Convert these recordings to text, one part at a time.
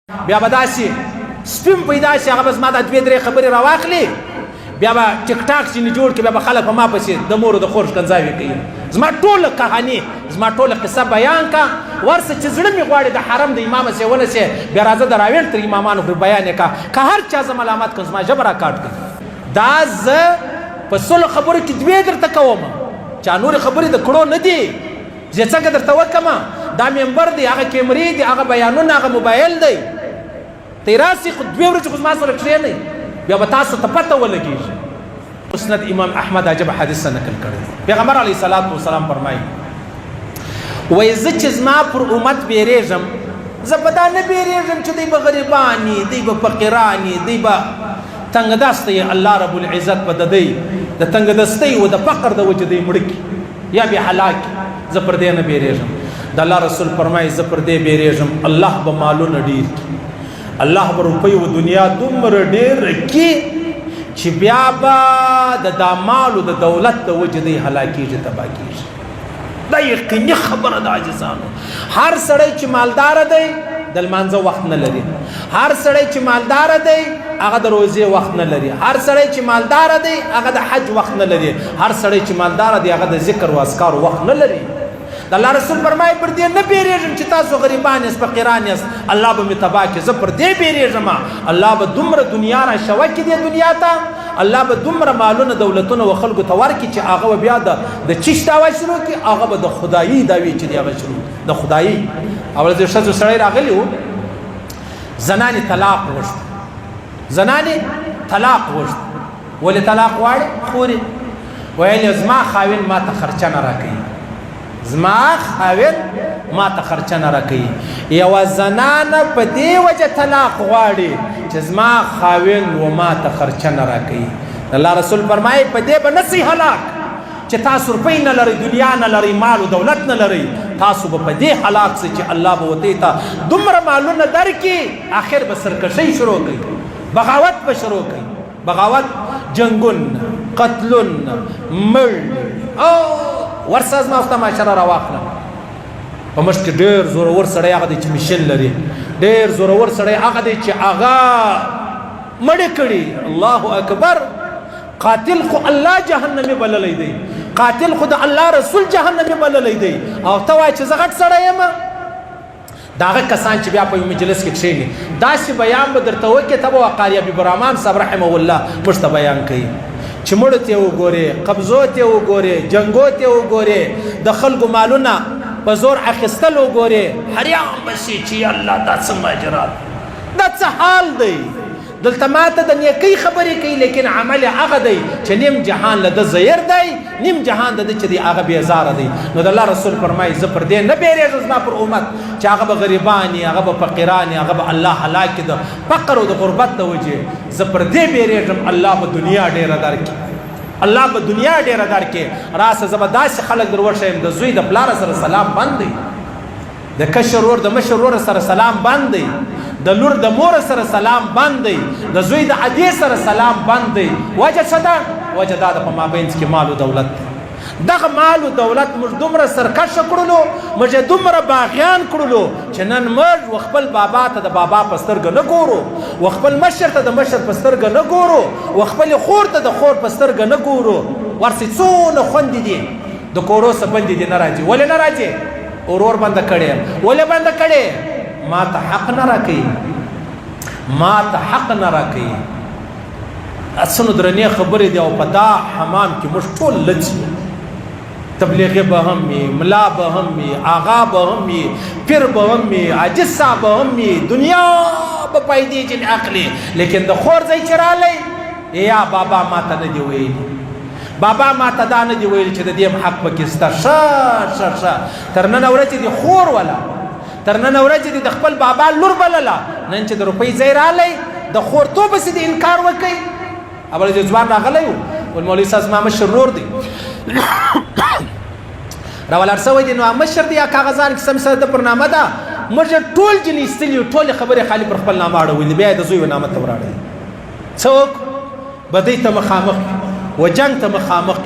بیا به داسې سپیم پیدا شي هغه به زما دا دوې درې خبرې راواخلي بیا به ټیک ټاک ځینې جوړ کړي بیا به خلک په ما پسې د مور د خور ښکنځاوې کوي زما ټوله کهاني زما ټوله قصه بیان کا ورسه چې زړه مې غواړي د حرم د امام سې ونسې بیا راځه د راویل تر امامانو پرې بیان یې کا که هر چا زه ملامت کړم زما ژبه راکاټ کړي دا زه په سلو خبرو کې دوې درته کوم چا نورې خبرې د کړو نه دي زه څنګه درته وکړم دا ممبر دی هغه کیمرې دي هغه بیانونه هغه موبایل دی ته راسي خو دوې ورځې خو زما سره کښېنئ بیا به تاسو ته پته ولګېږي مسند امام احمد عجب حدیث نقل کړی پیغمبر علیه الصلاة والسلام فرمایي وایي زه چې زما پر امت بیریږم زه په دا نه بیریږم چې دوی به غریبان وي دوی به فقیران وي دوی به تنګدسته یې الله رب العزت به د دوی د تنګدستۍ و د فقر د وجې دوی مړه کړي یا بې هلاک زه پر دې نه بیریږم د الله رسول فرمایي زه پر دې بیریږم الله به مالونه ډېر کړي الله به روپۍ و دنیا دومره ډېر کړي چې بیا به د دا مالو د دولت د وجې دی هلاکېږي تباه کېږي دا یقیني خبره ده عاجزانو هر سړی چې مالداره دی د لمانځه وخت نه لري هر سړی چې مالداره دی هغه د روزې وخت نه لري هر سړی چې مالداره دی هغه د حج وخت نه لري هر سړی چې مالداره دی هغه د ذکر و اذکارو وخت نه لري د الله رسول فرمایي پر دې نه بیریږم چې تاسو غریبان یاست فقیران یاست الله به مې تباه کړي زه پر دې بیریږم الله به دومره دنیا را شوه کړي دې دنیا ته الله به دومره مالونه دولتونه و خلکو ته ورکړي چې هغه به بیا د چیش دعوه شروع کړي هغه به د خدایي دعوې چې دی هغه شروع د خدایي اول د ښځو سړی راغلی و زنانې طلاق غوښت زنانې طلاق غوښت ولې طلاق غواړي خورې ویل زما خاوین ما ته خرچه نه راکوي زما خاوین ما ته خرچه نه راکوي یوه زنانه په دې وجه طلاق غواړي چې زما خاوین و ما ته خرچه نه راکوي الله رسول فرمایي په دې به نسئ هلاک چې تاسو روپۍ نه لرئ دنیا نه لرئ مال و دولت نه لرئ تاسو به په دې هلاک سئ چې الله به ورته ته دومره مالونه درکړي آخر به سرکشۍ شروع کوي بغاوت به شروع کوي بغاوت جنګون قتلون مړ او ورسه زما ورته معاشره راواخله په مشت کې ډېر زورور سړی هغه دی چې مشن لري ډېر زورور سړی هغه دی چې هغه مړې کړي الله اکبر قاتل خو الله جهنمي بللی دی قاتل خو د الله رسول جهنمي بللی دی او ته وایې چې زه غټ سړی یم د هغه کسان چې بیا په یو مجلس کې کښېني داسې بیان به درته وکړي ته به وقاري حبیب الرحمن صاحب رحمه الله موږ ته بیان کوي چې مړو ته وګورې قبضو ته وګورې جنګو ته وګورې د خلکو مالونه په زور اخیستل وګورې حریان به شي چې الله دا څه ماجرات دا څه حال دی دلته ماته د نیکۍ خبرې کوي لیکن عمل هغه دی چې نیم جهان له ده زیر دی نیم جهان د ده چې دی هغه بېزاره دی نو د الله رسول فرمایي زه پر دې نه بیریږم زما پر امت چې هغه به غریبان وي هغه به فقیران وي هغه به الله هلاک کړي د فقر او د غربت د وجې زه پر دې بیریږم الله به دنیا ډېره درکړي الله به دنیا ډېره درکړي راسه زه به داسې خلک در وښیم د زوی د پلاره سره سلام بند دی د کشر ورور د مشر ورور سره سلام بند دی د لور د مور سره سلام بند دی د زوی د ادې سره سلام بند دی وجه څه ده وجه دا د په مابینځ کې مال و دولت دغه مال و دولت موږ دومره سرکشه کړلو موږ یې دومره باغیان کړلو چې نن موږ و خپل بابا ته د بابا په سترګه نه ګورو و خپل مشر ته د مشر په سترګه نه ګورو و خپلې خور ته د خور په سترګه نه ګورو ورسې څونه خوندې دي د کورو څه بندې دي نه راځي ولې نه راځي ورور بنده کړی ولې بنده کړی ما ته حق نه راکوي ما ته حق نه راکوي څنو درنې خبرې دي او په دا حمام کې موږ ټول لڅ یو تبلیغي به هم وي ملا به هم وي آغا به هم وي پیر به هم وي عاجز صاحب به هم وي دنیا به پیدې جن عقلي لیکن د خور ځای چې رالی یا بابا ما ته نه دي ویلي بابا ما ته دا نه دي ویلي چې د دې حق پکې سته ښه تر نن ورځې دي خور ولا تر نن ورځې دي د خپل بابا لور بلله نن چې د روپۍ ځای رالی د خورتوب پسې د انکار وکوي اول د ځوان راغلی و مولوي صاحب زما مشر ورور دی راولار شوی دی نو مشر دی یا کاغذان کې سم سره د پرنامه ده موږ ټول جنې ایستلي ټولې خبرې خالي پر خپل نامه اړولې بیا یې د زوی و نامه ته وراړئ څوک بدۍ ته مخامخ و جنګ ته مخامخ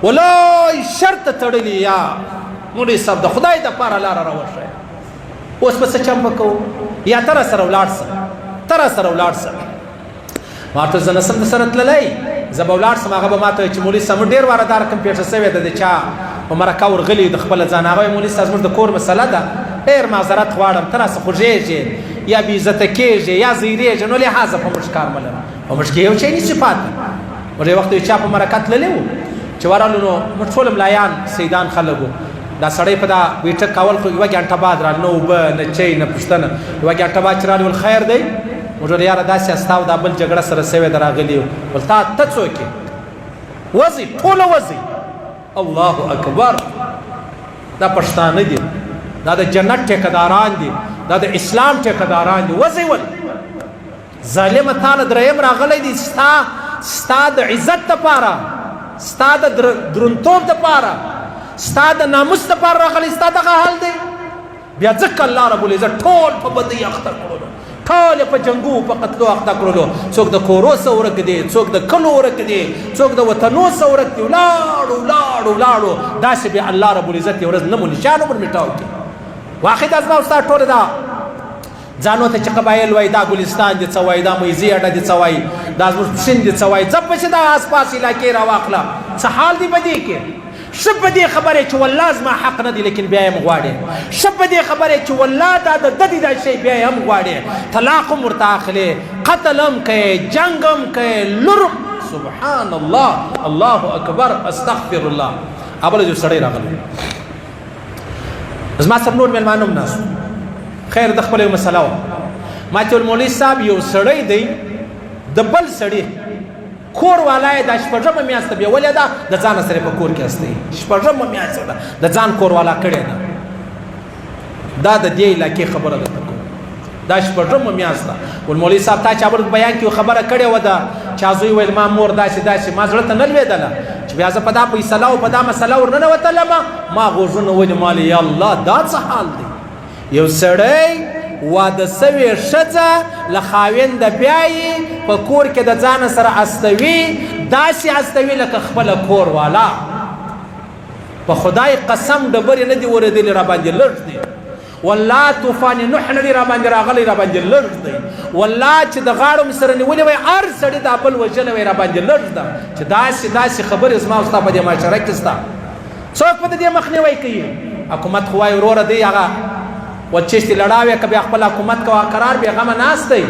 ولای شرط تړلي یا مولوي صاحب د خدای دپاره لاره راوښیه اوس به څه چمبه کوو یا ته راسره ولاړ شه ته راسره ولاړ شه ما ورته زه نسم درسره تللی زه به ولاړ شم هغه به ما ته وایي چې مولوي صاحب موږ ډېر واره دا رقم پېښه شوې ده د چا په مرکه ورغلي د خپله ځان هغه وایي مولوي صاحب زموږ د کور مسله ده ډېر معذرت غواړم ته راسه خوږېږې یا بېعزته کېږې یا زیرېږې نو لحاظه په موږ کار مه لرم په موږ کې یو شی نشي پاتې موږ یو وخت یو چا په مرکه تللی وو چې ورغلو نو موږ ټول ملایان سیدان خلک وو دا سړی په دا بیټک کول خو یوه ګنټه بعد رال نه اوبه نه چای نه پوښتنه یوه ګنټه بعد چې رالي ول خیر دی موږ ویل یاره داسې ستا او دا بل جګړه سره سوې ده راغلي ول ته څوک یې وځئ ټوله وځئ الله اکبر دا پښتانه دي دا د جنت ټیکهداران دي دا د اسلام ټیکهداران دي وځئ ول ظالمه تاله دریم راغلی دی ستا د عزت دپاره ستا د درونتوب دپاره ستا د ناموس دپاره راغلی ستا دغه حال دی بیا ځکه الله رب العزت ټول په بدۍ اخته کړلو ټول یې په جنګو په قتلو اخته کړلو څوک د کورو څه ورک دی څوک د کلو ورک دی څوک د وطنو څه ورک دی ولاړو داسې بیا الله رب العزت یو ورځ نه مو نشان ور میټاو کړي واخد ازما استاد ټول دا ځانو ته چې قبایل وای دا ګلستان دي څه وای دا میزي اډه دي څه وای دا زموږ سیند دي څه وای ځب چې دا آس پاس علاقې راواخله څه حال دی بدې کې شپ دې خبره چې والله زما حق نه دی لیکن بیا یې مغواړي شپ دې خبره چې والله دا د دې دا شی بیا یې مغواړي طلاق مرتاخله قتلم کوي جنگم کوي لرم سبحان الله الله اکبر استغفر الله ابل جو سړی راغلی زما سره نور مېلمانوم ناست خیر د خپل مسله ما چې مولوي صاحب یو سړی دی د بل سړی کور والا د شپږمه میاشت بیا ولې ده د ځان سره په کور کې استي شپږمه میاشت ده د ځان کور والا کړی ده دا د دې علاقې خبره ده دا شپږمه میاشت ده ول مولوي صاحب تا چا بل بیان کې خبره کړې و ده چا زوی ویل ما مور داسې ما زړه ته نه لوېدله چې بیا زه په دا فیصله او په دا مسله ورننوتلم ما غوږونه ونیمالې یا الله دا څه حال دی یو سړی واده سوې ښځه له خاوند بیا یې په کور کې د ځان سره استوي داسې استوي لکه خپله کور والا په خدای قسم ډبرې نه دي اورېدلې راباندې لږ دي والله طوفان نوح نه دي راباندې راغلی راباندې لږ دی والله چې د غاړو مې سره نیولې وای هر سړي دا بل وژلی وای راباندې لږ ده چې داسې خبرې زما او ستا په دې معاشره کې شته څوک په دې مخنیوی کوي حکومت خو وایي وروره دی هغه وچشتي لړاوی که بیا خپل حکومت کوه قرار بیا غمه ناست دی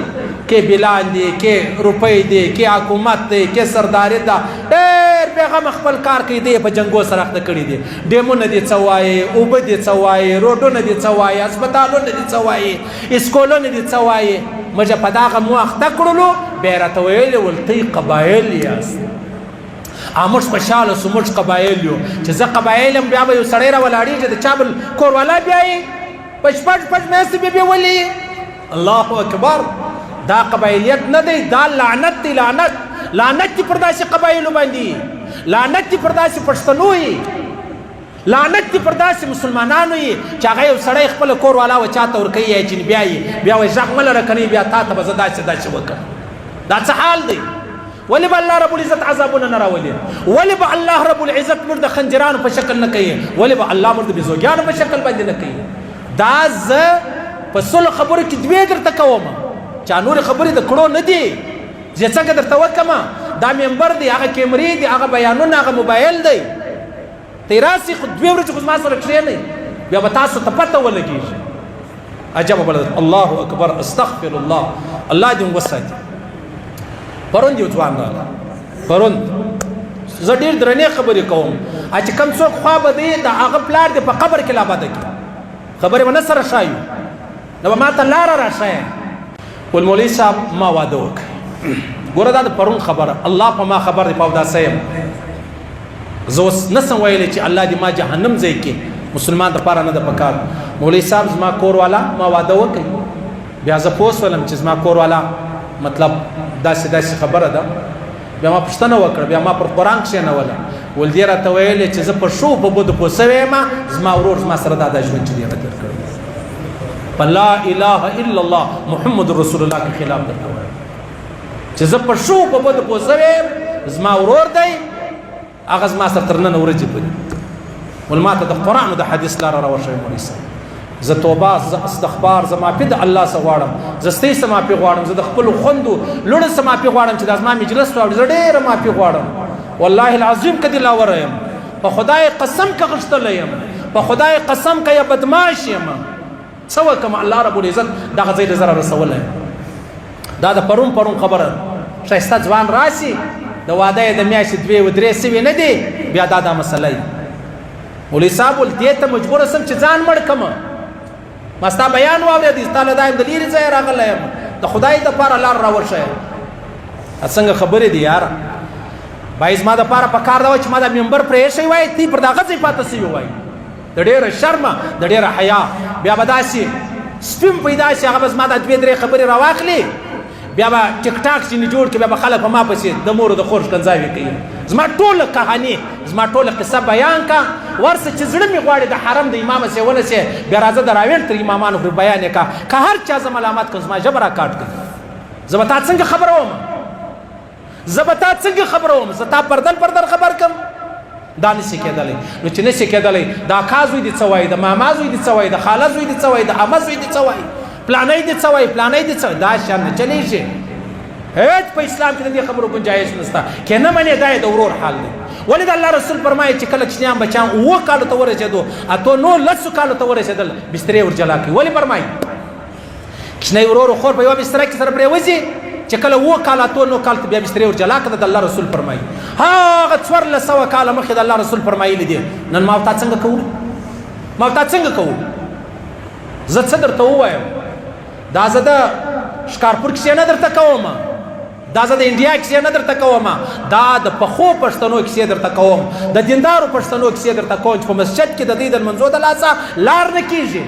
کې بلان دی کې روپۍ دی کې حکومت دی کې سرداري ده ډېر بیا غمه خپل کار کوي دی په جنګو سره اخته کړي دي ډیمونه دي څه وایي اوبه دي څه وایي روډونه دي څه وایي هسپتالونه دي څه وایي اسکولونه دي څه وایي موږ په دغه مو اخته کړلو بیا یې راته ویلې ول تی قبایل یاست موږ خوشحاله سو موږ قبایل یو چې زه قبایل یم بیا به یو سړی راولاړېږي د چا بل کور والا بیا یې په شپږ میاشتې بیا ولي الله اکبر دا قبایلیت نه دی دا لعنت دی لعنت دی پر داسې قبایلو باندې لعنت دی پر داسې پښتنو یې لعنت دی پر داسې مسلمانانو یې چې هغه یو سړی خپله کور والا و چاته ورکوي یا چې بیا یې بیا وایي غږ مه لره کنی بیا تا ته به زه داسې وکړم دا څه حال دی ولې به الله رب العزت عذابونه نه راولي ولې به الله رب العزت موږ د خنجرانو په شکل نه کوي ولې به الله موږ د بېزوګیانو په شکل باندې نه کوي دا زه په سلو خبرو کې دوې درته کوم چا نورې خبرې د کړو نه دي زه څنګه درته وکړم دا ممبر دی هغه کیمرې دي هغه بیانونه هغه موبایل دی ته راسې خو دوې ورځې خو زما سره کښېنئ بیا به تاسو ته پته ولګېږي عجبه بله الله اکبر استغفر الله الله دې وساتي پرون یو ځوان راغی پرون زه ډېر درنې خبرې کوم چې کوم څوک خوا به دی د هغه پلار دی په قبر کې لا باده کړي خبرې به نه سره شایو نو به ما ته لاره راښایه ول مولوي صاحب ما واده وکړ ګوره دا د پرون خبره الله په ما خبر دی په اوداسه یم زه اوس نسم ویلی چې الله دې ما جهنم ځای کې مسلمان دپاره نه ده پکار مولوي صاحب زما کور والا ما واده وکړ بیا زه پوه شولم چې زما کور والا مطلب داسې خبره ده بیا ما پوښتنه وکړه بیا ما پر قرآن کښېنوله ول دې راته ویلې چې زه په ښو په بدو پوه سوی یم زما ورور زما سره دا ژوند چې دی هغه تېر کړی په لا اله الا الله محمد رسول الله کې خلاف درته وایم چې زه په ښو په بدو پوه سوی یم زما ورور دی هغه زما سره تر نن ورځې پورې ول ما ته د قرآن او د حدیث لاره راوښیه مولوي صاحب زه توبه زه استغفار زه معافي د الله څخه غواړم زه ستاسو څخه معافي غواړم زه د خپل خوندو لوڼو څخه معافي غواړم چې د زما مجلس واوري زه ډېره معافي غواړم والله العظیم که دلاور یم په خدای قسم که غښتلی یم په خدای قسم که یا بدماش یم څه وکړم الله رب العزت دغه ځای ته زه رارسولی دا د پرون خبره ښایسته ځوان راسي د واده یې د میاشتې 2 و 3 سوي نه دي بیا دا مسله مولوي صاحب ول دې ته مجبوره سم چې ځان مړ کړم ما ستا بیان واورېدی ستا له دایم د لرې ځایه راغلی یم د خدای دپاره لار راورشه څنګه خبرې دي یاره باید زما دپاره په کار ده چې ما دا ممبر پرېښی وای تی پر دغه ځای پاته سوي وای د ډېره شرمه د ډېره حیا بیا به داسې سپیم پیدا شي هغه به زما دا 2 3 خبرې راواخلي بیا به ټیک ټاک ځینې جوړ کړي بیا به خلک په ما پسې د مور د خور ښکنځاوې کوي زما ټوله کهاني زما ټوله قصه بیان کا ورسه چې زړه مې غواړي د حرم د امام سې ونسې بیا راځه د راویل تر امامانو پورې بیان یې کا که هر چا زه ملامت کړم زما ژبه راکاټ کړي زه به تا څنګه خبره وم زه تا پردل خبر کړم دا نشي کېدلی نو چې نشي کېدلی د اکا زوی دې څه وایي د ماما زوی دې څه وایي د خاله زوی دې څه وایي د عمه زوی دې څه وایي پلانی دې څه وایي دا شان نه چلیږي هیڅ په اسلام کې د دې خبرو گنجایش نشته که نه منې دا یې د ورور حال دی ولې د الله رسول فرمایي چې کله کوچنیان بچیان 7 کالو ته ورسېدو اتو 9 کالو ته ورسېدل بسترې ورجلا کړي ولې فرمایي کوچنی ورور خور په یوه بستره کې سره پرېوځي چې کله 7 کال اتو 9 کال ته بیا بسترې ورجلا کړه د الله رسول فرمایي هغه 1400 کاله مخکې د الله رسول فرمایلی دي نن ما ورته څنګه کوو زه څه درته ووایم دا زه د شکارپور کیسې نه درته کوم دا زه د انډیا کیسې نه درته کوم دا د پخو پښتنو کیسې درته کوم د دیندارو پښتنو کیسې درته کوم چې په مسجد کې د دې د لمنځو د لاسه لار نه کیږي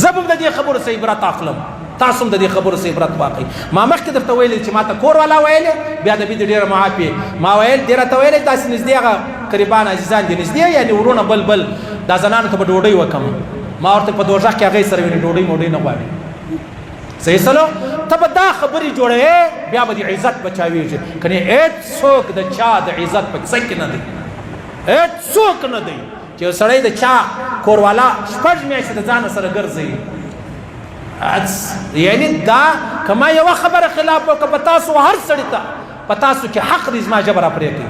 زه به د دې خبرو څخه عبرت اخلم تاسو هم د دې خبرو څخه عبرت واخلئ ما مخکې درته ویلي چې ما ته کور والا ویلې بیا د بي د ډېره معافي ما ویل ډېر راته ویلې داسې نږدې هغه قریبان عزیزان دي نږدې یعنې ورونه بل دا زنانو ته به ډوډۍ وکړم ما ورته په دوژخ کې هغې سره ویني ډوډۍ نه غواړي صحیح سلو ته به دا خبرې جوړوې بیا به د عزت بچاوېږي کنې هېڅ څوک د چا د عزت په کیسه کې نه دی هېڅ څوک نه دی چې یو سړی د چا کوروالا 6 میاشتې د ځانه سره ګرځوي یعنی دا که ما یوه خبره خلاف وکړه په تاسو هر سړي ته په تاسو کې حق دی زما ژبه راپرې کړي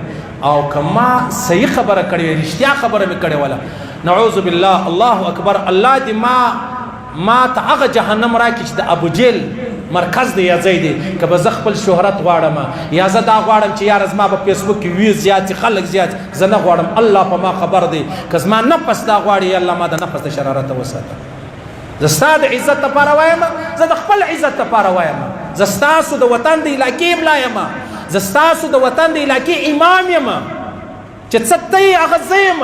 او که ما صحیح خبره کړې وې رښتیا خبره مې کړې وله نعوذ بالله الله اکبر الله دې ما ته هغه جهنم راکړي چې د ابو جیل مرکز دی یا ځای دی که به زه خپل شهرت غواړم یا زه دا غواړم چې یاره زما په فیسبوک کې ویوز زیات خلک زیات زه نه غواړم الله په ما خبر دی که زما نفس دا غواړي یا الله ما د نفس د شرارت وساته زه ستا د عزت لپاره وایم زه د خپل عزت لپاره وایم زه ستاسو د وطن د علاقې املا یم زه ستاسو د وطن د علاقې امام یم چې څه ته یې هغه زه یم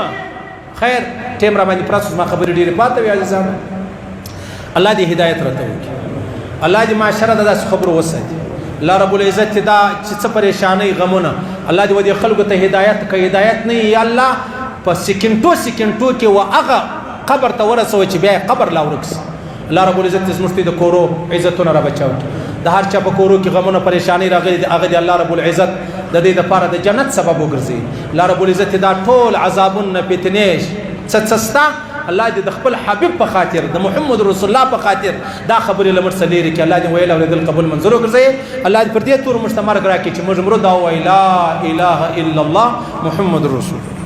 خیر ټیم را باندې پراته زما خبرې ډېرې پاته وي عزیزانو الله دې هدایت راته وکړي الله دې معاشره د داسې خبرو وساتي الله رب العزت دا چې څه پریشانۍ غمونه الله دې ودې خلکو ته هدایت که هدایت نه یا الله په سکینټو کې و هغه قبر ته ورسوه چې بیا قبر لا ورک سي الله رب العزت زموږ د کورو عزتونه را بچاو د هر چا په کورو کې غمونه پریشانۍ راغلي دي هغه د الله رب العزت د دې لپاره د جنت سبب وګرځي الله رب العزت دا ټول عذابونه فتنې څه الله دې د خپل حبيب په خاطر د محمد رسول الله په خاطر دا خبرې لمر سلیری کې الله دې ویل او دې قبول منظور وګرځي الله دې پر دې تور مستمر راکړي چې موږ مرو دا ویلا اله الا الله محمد رسول